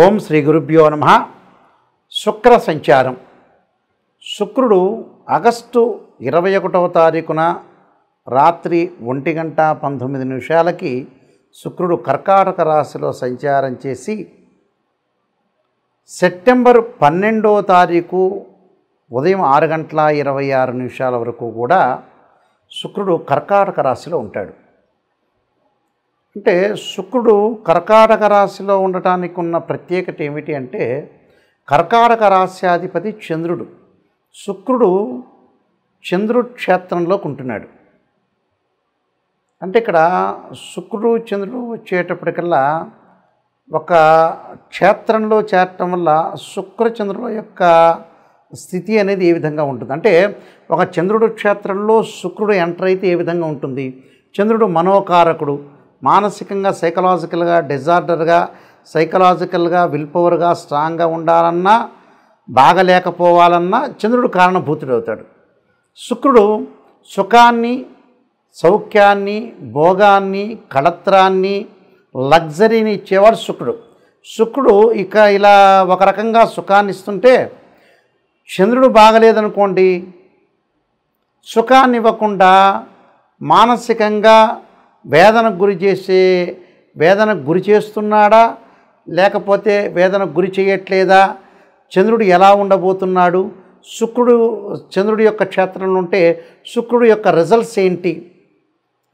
ఓం శ్రీ గురుభ్యో నమః. శుక్ర సంచారం. శుక్రుడు ఆగస్టు 21వ తారీఖున రాత్రి 1:19 శుక్రుడు కర్కాటక రాశిలో సంచారం చేసి సెప్టెంబర్ 12వ తారీఖు ఉదయం 6:26 వరకు కూడా శుక్రుడు కర్కాటక రాశిలో ఉంటాడు. అంటే శుక్రుడు కర్కాటక రాశిలో ఉండటానికి ఉన్న ప్రత్యేకత ఏమిటి అంటే, కర్కాటక రాశ్యాధిపతి చంద్రుడు. శుక్రుడు చంద్రుడు క్షేత్రంలోకి ఉంటున్నాడు. అంటే ఇక్కడ శుక్రుడు చంద్రుడు వచ్చేటప్పటికల్లా ఒక క్షేత్రంలో చేరటం వల్ల శుక్రచంద్రుల యొక్క స్థితి అనేది ఏ విధంగా ఉంటుంది అంటే, ఒక చంద్రుడు క్షేత్రంలో శుక్రుడు ఎంటర్ అయితే ఏ విధంగా ఉంటుంది. చంద్రుడు మనోకారకుడు. మానసికంగా సైకలాజికల్గా డిజార్డర్గా సైకలాజికల్గా విల్ పవర్గా స్ట్రాంగ్గా ఉండాలన్నా బాగలేకపోవాలన్నా చంద్రుడు కారణభూతుడు అవుతాడు. శుక్రుడు సుఖాన్ని సౌఖ్యాన్ని భోగాన్ని కళత్రాన్ని లగ్జరీని ఇచ్చేవాడు శుక్రుడు. శుక్రుడు ఇక ఇలా ఒక రకంగా సుఖాన్ని ఇస్తుంటే, చంద్రుడు బాగలేదనుకోండి, సుఖాన్ని ఇవ్వకుండా మానసికంగా వేదనకు గురి చేస్తున్నాడా లేకపోతే వేదనకు గురి చేయట్లేదా, చంద్రుడు ఎలా ఉండబోతున్నాడు, శుక్రుడు చంద్రుడి యొక్క క్షేత్రంలో ఉంటే శుక్రుడు యొక్క రిజల్ట్స్ ఏంటి.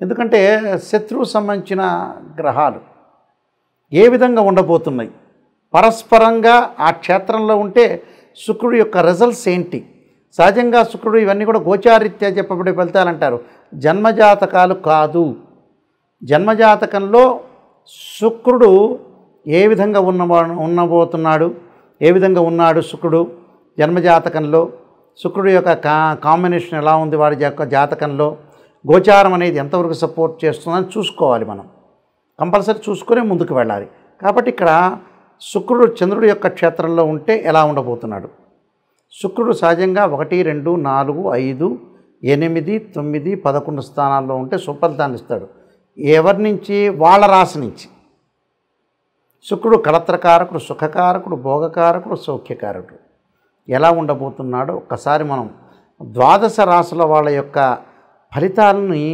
ఎందుకంటే శత్రువు సంబంధించిన గ్రహాలు ఏ విధంగా ఉండబోతున్నాయి, పరస్పరంగా ఆ క్షేత్రంలో ఉంటే శుక్రుడి యొక్క రిజల్ట్స్ ఏంటి. సహజంగా శుక్రుడు ఇవన్నీ కూడా గోచారీత్యా చెప్పబడే ఫలితాలు అంటారు, జన్మజాతకాలు కాదు. జన్మజాతకంలో శుక్రుడు ఏ విధంగా ఉండబోతున్నాడు, ఏ విధంగా ఉన్నాడు శుక్రుడు జన్మజాతకంలో, శుక్రుడు యొక్క కాంబినేషన్ ఎలా ఉంది వాడి యొక్క జాతకంలో, గోచారం అనేది ఎంతవరకు సపోర్ట్ చేస్తుందని చూసుకోవాలి. మనం కంపల్సరీ చూసుకునే ముందుకు వెళ్ళాలి. కాబట్టి ఇక్కడ శుక్రుడు చంద్రుడి యొక్క క్షేత్రంలో ఉంటే ఎలా ఉండబోతున్నాడు. శుక్రుడు సహజంగా 1, 2, 4, 5, 8, 9, 11 స్థానాల్లో ఉంటే సుఫలితాన్ని ఇస్తాడు. ఎవరి నుంచి? వాళ్ళ రాశి నుంచి. శుక్రుడు కళత్రకారకుడు, సుఖకారకుడు, భోగకారకుడు, సౌఖ్యకారకుడు. ఎలా ఉండబోతున్నాడో ఒక్కసారి మనం ద్వాదశ రాశుల వాళ్ళ యొక్క ఫలితాలని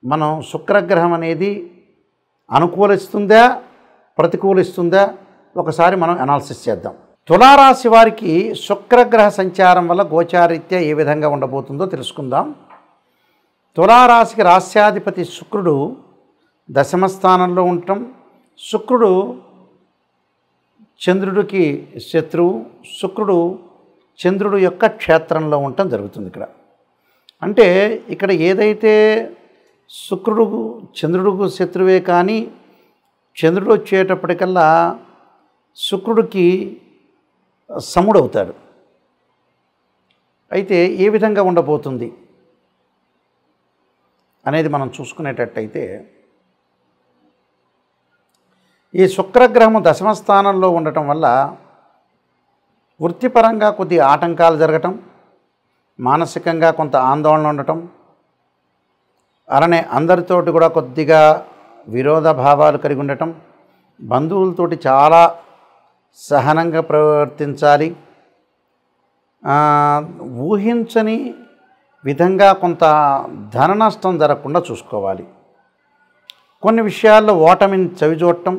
మనం శుక్రగ్రహం అనేది అనుకూలిస్తుందా ప్రతికూలిస్తుందా ఒకసారి మనం అనాలిసిస్ చేద్దాం. తులారాశి వారికి శుక్రగ్రహ సంచారం వల్ల గోచారీత్యా ఏ విధంగా ఉండబోతుందో తెలుసుకుందాం. తులారాశికి రాశ్యాధిపతి శుక్రుడు దశమ స్థానంలో ఉండటం, శుక్రుడు చంద్రుడికి శత్రువు, శుక్రుడు చంద్రుడు యొక్క క్షేత్రంలో ఉండటం జరుగుతుంది. ఇక్కడ అంటే ఇక్కడ ఏదైతే శుక్రుడు చంద్రుడికి శత్రువే, కానీ చంద్రుడు వచ్చేటప్పటికల్లా శుక్రుడికి సముడవుతాడు. అయితే ఏ విధంగా ఉండబోతుంది అనేది మనం చూసుకునేటట్టయితే, ఈ శుక్రగ్రహము దశమ స్థానంలో ఉండటం వల్ల వృత్తిపరంగా కొద్ది ఆటంకాలు జరగటం, మానసికంగా కొంత ఆందోళన ఉండటం, అలానే అందరితోటి కూడా కొద్దిగా విరోధ భావాలు కలిగి ఉండటం, బంధువులతోటి చాలా సహనంగా ప్రవర్తించాలి, ఊహించని విధంగా కొంత ధన నష్టం జరగకుండా చూసుకోవాలి. కొన్ని విషయాల్లో ఓటమిని చవిచూడటం,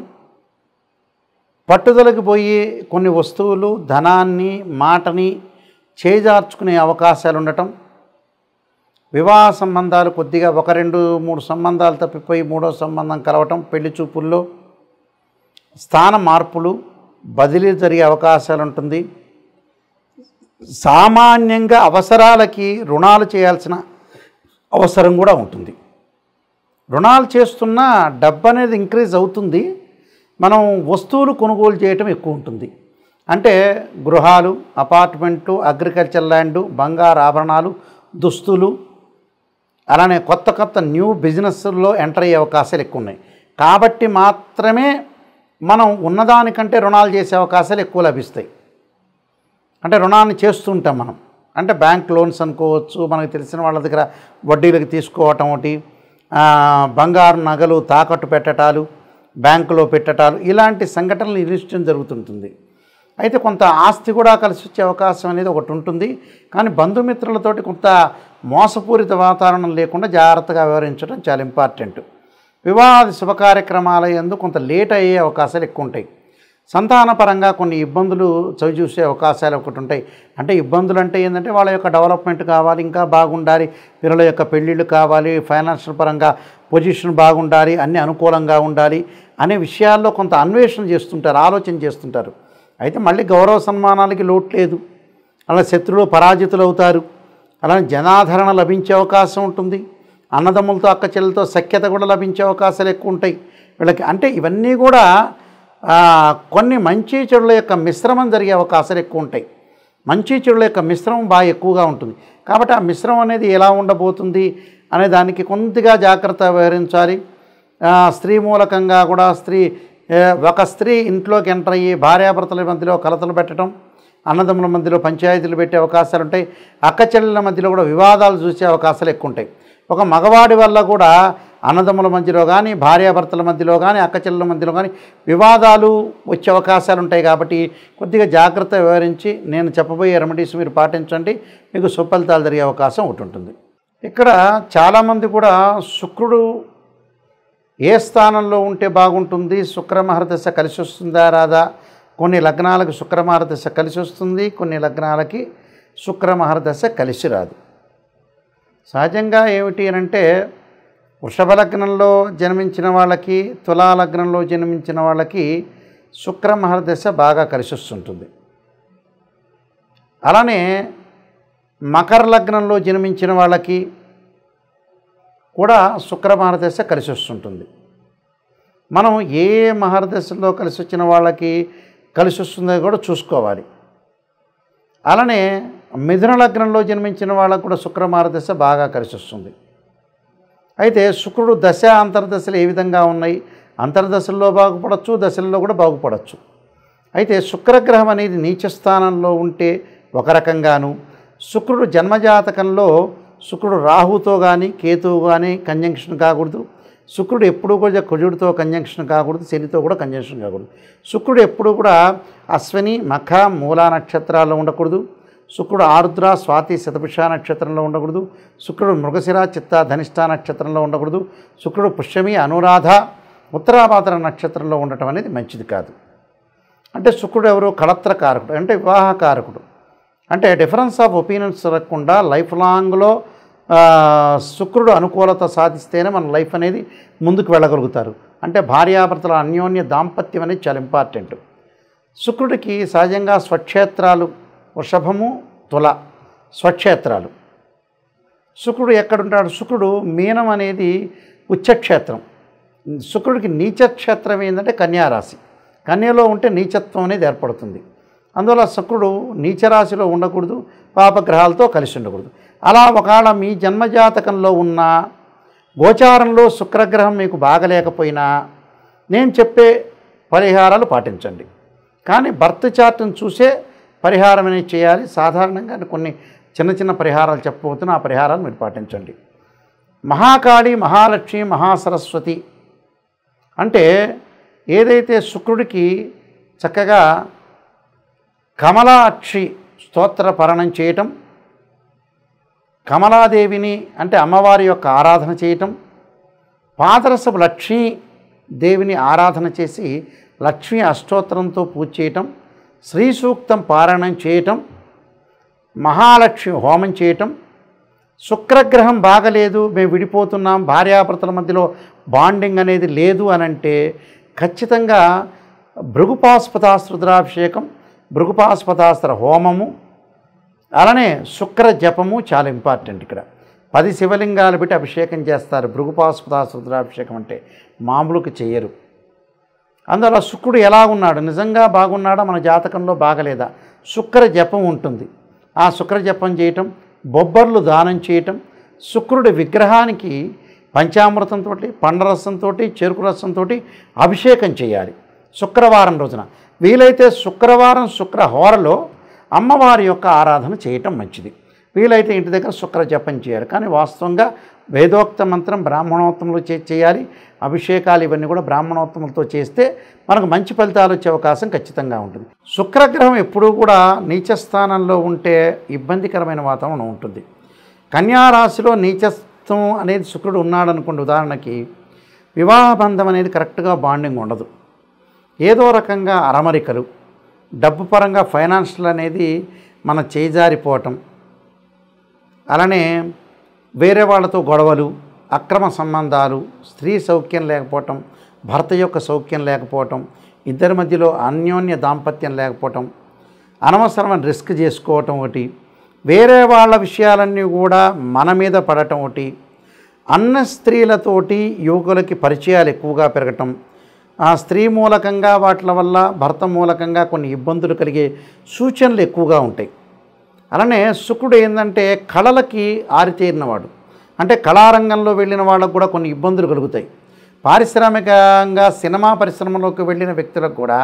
పట్టుదలకు పోయి కొన్ని వస్తువులు ధనాన్ని మాటని చేజార్చుకునే అవకాశాలు ఉండటం, వివాహ సంబంధాలు కొద్దిగా 1, 2, 3 సంబంధాలు తప్పిపోయి 3వ సంబంధం కలవటం, పెళ్లి చూపుల్లో స్థాన మార్పులు బదిలీ జరిగే అవకాశాలు ఉంటుంది. సామాన్యంగా అవసరాలకి రుణాలు చేయాల్సిన అవసరం కూడా ఉంటుంది. రుణాలు చేస్తున్నా డబ్బు అనేది ఇంక్రీజ్ అవుతుంది, మనం వస్తువులు కొనుగోలు చేయటం ఎక్కువ ఉంటుంది. అంటే గృహాలు, అపార్ట్మెంట్లు, అగ్రికల్చర్ ల్యాండు, బంగారు ఆభరణాలు, దుస్తులు, అలానే కొత్త న్యూ బిజినెస్లో ఎంటర్ అయ్యే అవకాశాలు ఎక్కువ ఉన్నాయి. కాబట్టి మాత్రమే మనం ఉన్నదానికంటే రుణాలు చేసే అవకాశాలు ఎక్కువ లభిస్తాయి. అంటే రుణాన్ని చేస్తూ ఉంటాం మనం, అంటే బ్యాంక్ లోన్స్ అనుకోవచ్చు, మనకు తెలిసిన వాళ్ళ దగ్గర వడ్డీలకు తీసుకోవటం ఒకటి, బంగారు నగలు తాకట్టు పెట్టటాలు, బ్యాంకులో పెట్టటాలు ఇలాంటి సంఘటనలు నిరీక్షణ జరుగుతుంటుంది. అయితే కొంత ఆస్తి కూడా కలిసి వచ్చే అవకాశం అనేది ఒకటి ఉంటుంది. కానీ బంధుమిత్రులతోటి కొంత మోసపూరిత వాతావరణం లేకుండా జాగ్రత్తగా వ్యవహరించడం చాలా ఇంపార్టెంట్. వివాహాది శుభ కార్యక్రమాల యందు కొంత లేట్ అయ్యే అవకాశాలు ఎక్కువ ఉంటాయి. సంతానపరంగా కొన్ని ఇబ్బందులు చవిచూసే అవకాశాలు ఒకటి ఉంటాయి. అంటే ఇబ్బందులు అంటే ఏంటంటే వాళ్ళ యొక్క డెవలప్మెంట్ కావాలి, ఇంకా బాగుండాలి, పిల్లల యొక్క పెళ్ళిళ్ళు కావాలి, ఫైనాన్షియల్ పరంగా పొజిషన్ బాగుండాలి, అన్నీ అనుకూలంగా ఉండాలి అనే విషయాల్లో కొంత అన్వేషణ చేస్తుంటారు, ఆలోచన చేస్తుంటారు. అయితే మళ్ళీ గౌరవ సన్మానాలకి లోటు లేదు. అలా శత్రువులు పరాజితులు అవుతారు. అలానే జనాదరణ లభించే అవకాశం ఉంటుంది. అన్నదమ్ములతో అక్క చెల్లెలతో సఖ్యత కూడా లభించే అవకాశాలు ఎక్కువ ఉంటాయి వీళ్ళకి. అంటే ఇవన్నీ కూడా కొన్ని మంచి చెడుల యొక్క మిశ్రమం జరిగే అవకాశాలు ఎక్కువ ఉంటాయి. మంచి చెడుల యొక్క మిశ్రమం బాగా ఎక్కువగా ఉంటుంది. కాబట్టి ఆ మిశ్రమం అనేది ఎలా ఉండబోతుంది అనే దానికి కొద్దిగా జాగ్రత్త వ్యవహరించాలి. స్త్రీ మూలకంగా కూడా ఒక స్త్రీ ఇంట్లోకి ఎంటర్ అయ్యి భార్యాభర్తల మధ్యలో కలతలు పెట్టడం, అన్నదమ్ముల మధ్యలో పంచాయతీలు పెట్టే అవకాశాలు ఉంటాయి. అక్క చెల్లెల మధ్యలో కూడా వివాదాలు చూసే అవకాశాలు ఎక్కువ ఉంటాయి. ఒక మగవాడి వల్ల కూడా అన్నదమ్ముల మధ్యలో కానీ, భార్యాభర్తల మధ్యలో కానీ, అక్క చెల్లెల మధ్యలో కానీ వివాదాలు వచ్చే అవకాశాలు ఉంటాయి. కాబట్టి కొద్దిగా జాగ్రత్త వ్యవహరించి నేను చెప్పబోయే రెమెడీస్ మీరు పాటించండి, మీకు సుఫలితాలు జరిగే అవకాశం ఒకటి ఉంటుంది. ఇక్కడ చాలామంది కూడా శుక్రుడు ఏ స్థానంలో ఉంటే బాగుంటుంది, శుక్రమహర్దశ కలిసి వస్తుందా రాదా? కొన్ని లగ్నాలకు శుక్రమహర్దశ కలిసి వస్తుంది, కొన్ని లగ్నాలకి శుక్రమహర్దశ కలిసి రాదు. సహజంగా ఏమిటి అంటే వృషభ లగ్నంలో జన్మించిన వాళ్ళకి, తులా లగ్నంలో జన్మించిన వాళ్ళకి శుక్రమహర్దశ బాగా కలిసి వస్తుంటుంది. అలానే మకర లగ్నంలో జన్మించిన వాళ్ళకి కూడా శుక్రమహర్దశ కలిసి వస్తుంటుంది. మనం ఏ మహర్దశలో కలిసి వచ్చిన వాళ్ళకి కలిసి వస్తుందో కూడా చూసుకోవాలి. అలానే మిథున లగ్నంలో జన్మించిన వాళ్ళకు కూడా శుక్రమహర్దశ బాగా కలిసి వస్తుంది. అయితే శుక్రుడు దశ అంతర్దశలు ఏ విధంగా ఉన్నాయి? అంతర్దశల్లో బాగుపడవచ్చు, దశల్లో కూడా బాగుపడవచ్చు. అయితే శుక్రగ్రహం అనేది నీచ స్థానంలో ఉంటే ఒక రకంగాను, శుక్రుడు జన్మజాతకంలో శుక్రుడు రాహుతో కానీ కేతువు కానీ కంజంక్షన్ కాకూడదు. శుక్రుడు ఎప్పుడూ కూడా కుజుడితో కంజంక్షన్ కాకూడదు, శనితో కూడా కంజంక్షన్ కాకూడదు. శుక్రుడు ఎప్పుడూ కూడా అశ్విని, మఖ, మూలా నక్షత్రాల్లో ఉండకూడదు. శుక్రుడు ఆరుద్ర, స్వాతి, శతభిష నక్షత్రంలో ఉండకూడదు. శుక్రుడు మృగశిర, చిత్త, ధనిష్ట నక్షత్రంలో ఉండకూడదు. శుక్రుడు పుష్యమి, అనురాధ, ఉత్తరాభాద్ర నక్షత్రంలో ఉండటం అనేది మంచిది కాదు. అంటే శుక్రుడు ఎవరు? కళత్రకారకుడు, అంటే వివాహకారకుడు. అంటే డిఫరెన్స్ ఆఫ్ ఒపీనియన్స్ జరగకుండా లైఫ్ లాంగ్లో శుక్రుడు అనుకూలత సాధిస్తేనే మన లైఫ్ అనేది ముందుకు వెళ్ళగలుగుతారు. అంటే భార్యాభర్తల అన్యోన్య దాంపత్యం అనేది చాలా ఇంపార్టెంట్. శుక్రుడికి సహజంగా స్వక్షేత్రాలు వృషభము, తుల స్వక్షేత్రాలు. శుక్రుడు ఎక్కడుంటాడు? శుక్రుడు మీనం అనేది ఉచ్చక్షేత్రం. శుక్రుడికి నీచక్షేత్రం ఏంటంటే కన్యారాశి. కన్యలో ఉంటే నీచత్వం అనేది ఏర్పడుతుంది. అందువల్ల శుక్రుడు నీచరాశిలో ఉండకూడదు, పాపగ్రహాలతో కలిసి ఉండకూడదు. అలా ఒకవేళ మీ జన్మజాతకంలో ఉన్న గోచారంలో శుక్రగ్రహం మీకు బాగలేకపోయినా నేను చెప్పే పరిహారాలు పాటించండి. కానీ బర్త్ చార్ట్ని చూసే పరిహారం అనేది చేయాలి. సాధారణంగా కొన్ని చిన్న చిన్న పరిహారాలు చెప్పబోతున్నా, ఆ పరిహారాలు మీరు పాటించండి. మహాకాళి, మహాలక్ష్మి, మహాసరస్వతి అంటే ఏదైతే శుక్రుడికి చక్కగా కమలాక్షి స్తోత్ర పఠనం చేయటం, కమలాదేవిని అంటే అమ్మవారి యొక్క ఆరాధన చేయటం, పాదరసపు లక్ష్మీ దేవిని ఆరాధన చేసి లక్ష్మీ అష్టోత్తరంతో పూజ చేయటం, శ్రీ సూక్తం పారాయణం చేయటం, మహాలక్ష్మి హోమం చేయటం. శుక్రగ్రహం బాగలేదు, మేము విడిపోతున్నాం, భార్యాభర్తల మధ్యలో బాండింగ్ అనేది లేదు అనంటే ఖచ్చితంగా భృగుపాస్పదాస్త్ర రుద్రాభిషేకం, భృగుపాస్పదాస్త్ర హోమము, అలానే శుక్ర జపము చాలా ఇంపార్టెంట్. ఇక్కడ 10 శివలింగాలు పెట్టి అభిషేకం చేస్తారు. భృగుపాస్పదాస్త్ర రుద్రాభిషేకం అంటే మామూలుకి చేయరు. అందువల్ల శుక్రుడు ఎలా ఉన్నాడు, నిజంగా బాగున్నాడా, మన జాతకంలో బాగలేదా, శుక్ర జపం ఉంటుంది. ఆ శుక్ర జపం చేయటం, బొబ్బర్లు దానం చేయటం, శుక్రుడి విగ్రహానికి పంచామృతంతో, పండరసంతో, చెరుకు రసంతో అభిషేకం చేయాలి శుక్రవారం రోజున. వీలైతే శుక్రవారం శుక్రహోరలో అమ్మవారి యొక్క ఆరాధన చేయటం మంచిది. వీలైతే ఇంటి దగ్గర శుక్ర జపం చేయాలి. కానీ వాస్తవంగా వేదోక్త మంత్రం బ్రాహ్మణోత్తములు చేయాలి. అభిషేకాలు ఇవన్నీ కూడా బ్రాహ్మణోత్తములతో చేస్తే మనకు మంచి ఫలితాలు వచ్చే అవకాశం ఖచ్చితంగా ఉంటుంది. శుక్రగ్రహం ఎప్పుడూ కూడా నీచ స్థానంలో ఉంటే ఇబ్బందికరమైన వాతావరణం ఉంటుంది. కన్యా రాశిలో నీచత్వం అనేది శుక్రుడు ఉన్నాడు అనుకోండి, ఉదాహరణకి వివాహ బంధం అనేది కరెక్ట్గా బాండింగ్ ఉండదు. ఏదో రకంగా అరమరికలు, డబ్బు పరంగా ఫైనాన్షియల్ అనేది మన చేజారిపోవటం, అలానే వేరే వాళ్ళతో గొడవలు, అక్రమ సంబంధాలు, స్త్రీ సౌఖ్యం లేకపోవటం, భర్త యొక్క సౌఖ్యం లేకపోవటం, ఇద్దరి మధ్యలో అన్యోన్య దాంపత్యం లేకపోవటం, అనవసరమైన రిస్క్ చేసుకోవటం ఒకటి, వేరే వాళ్ళ విషయాలన్నీ కూడా మన మీద పడటం ఒకటి, అన్న స్త్రీలతోటి యువకులకి పరిచయాలు ఎక్కువగా పెరగటం, ఆ స్త్రీ మూలకంగా వాటి వల్ల భర్త మూలకంగా కొన్ని ఇబ్బందులు కలిగే సూచనలు ఎక్కువగా ఉంటాయి. అలానే శుక్రుడు ఏంటంటే కళలకి ఆరితేరినవాడు, అంటే కళారంగంలో వెళ్ళిన వాళ్ళకు కూడా కొన్ని ఇబ్బందులు కలుగుతాయి. పారిశ్రామికంగా సినిమా పరిశ్రమలోకి వెళ్ళిన వ్యక్తులకు కూడా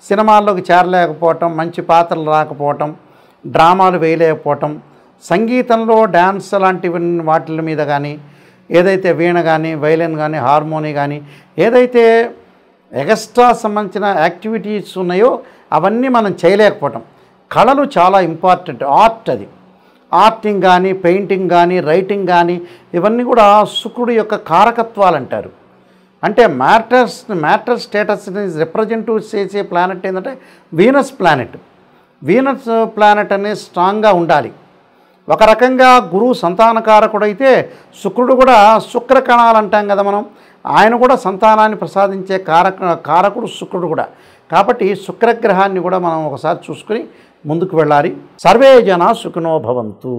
సినిమాల్లోకి చేరలేకపోవటం, మంచి పాత్రలు రాకపోవటం, డ్రామాలు వేయలేకపోవటం, సంగీతంలో డ్యాన్స్ లాంటి వాటి మీద కానీ, ఏదైతే వీణ కానీ, వైలిన్ కానీ, హార్మోని కానీ, ఏదైతే ఎక్స్ట్రా సంబంధించిన యాక్టివిటీస్ ఉన్నాయో అవన్నీ మనం చేయలేకపోవటం. కళలు చాలా ఇంపార్టెంట్. అది ఆర్టింగ్ కానీ, పెయింటింగ్ కానీ, రైటింగ్ కానీ, ఇవన్నీ కూడా శుక్రుడు యొక్క కారకత్వాలు అంటారు. అంటే మ్యాటర్ స్టేటస్ని రిప్రజెంట్ చేసే ప్లానెట్ ఏంటంటే వీనస్ ప్లానెట్. వీనస్ ప్లానెట్ అనేది స్ట్రాంగ్గా ఉండాలి. ఒక రకంగా గురువు సంతానకారకుడైతే శుక్రుడు కూడా శుక్రకణాలు అంటాం కదా మనం, ఆయన కూడా సంతానాన్ని ప్రసాదించే కారకుడు శుక్రుడు కూడా. కాబట్టి శుక్రగ్రహాన్ని కూడా మనం ఒకసారి చూసుకుని ముందుకు వెళ్ళాలి. సర్వే జనా సుఖినో భవంతు.